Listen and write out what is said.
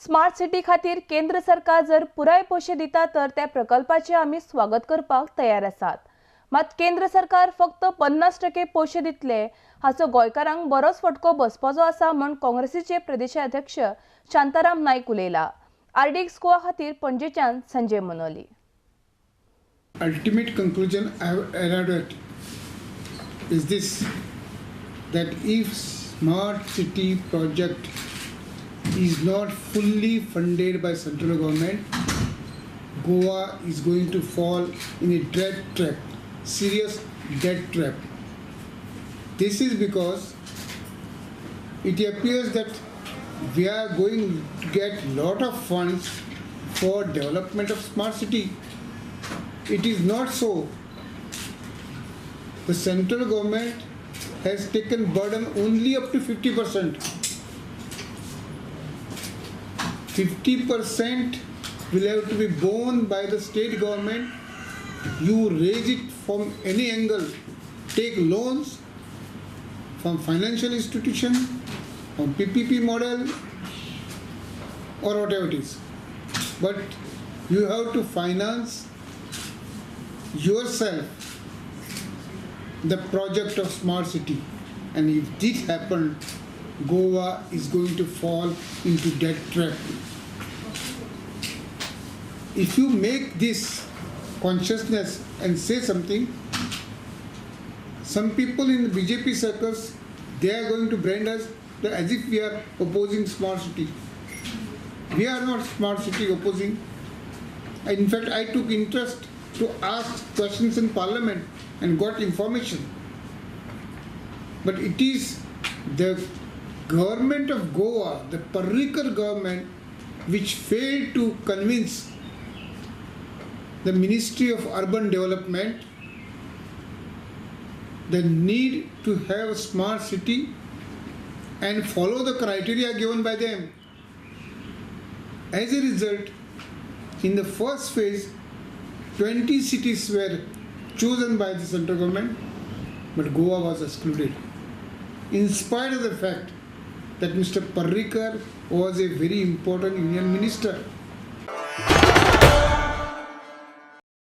Smart city खातीर केंद्र सरकार जर पुराय पैसे दिता तर त्या प्रकल्पाचे आम्ही स्वागत करपाक तयार आसात। मात केंद्र सरकार फक्त 50% पैसे दितले हाचो गोंयकारांक बरोच फटको बसपाचो आसा म्हण काँग्रेसीचे प्रदेशाध्यक्ष शांताराम नाईक उलयला। आरडीएक्स गोवा खातीर पणजेच्यान Sanjay Manoli. Ultimate conclusion I have arrived at is this, that if smart city project is not fully funded by central government, Goa is going to fall in a debt trap, serious debt trap. This is because it appears that we are going to get lot of funds for development of smart city. It is not so. The central government has taken burden only up to 50%. 50% will have to be borne by the state government. You raise it from any angle, take loans from financial institution, from PPP model or whatever it is. But you have to finance yourself the project of smart city, and if this happens, Goa is going to fall into debt trap. If you make this consciousness and say something, some people in the BJP circles, they are going to brand us as if we are opposing smart city. We are not smart city opposing. In fact, I took interest to ask questions in Parliament and got information. But it is the government of Goa, the Parrikar government, which failed to convince the Ministry of Urban Development the need to have a smart city and follow the criteria given by them. As a result, in the first phase, 20 cities were chosen by the central government, but Goa was excluded. In spite of the fact that Mr. Parrikar was a very important union minister.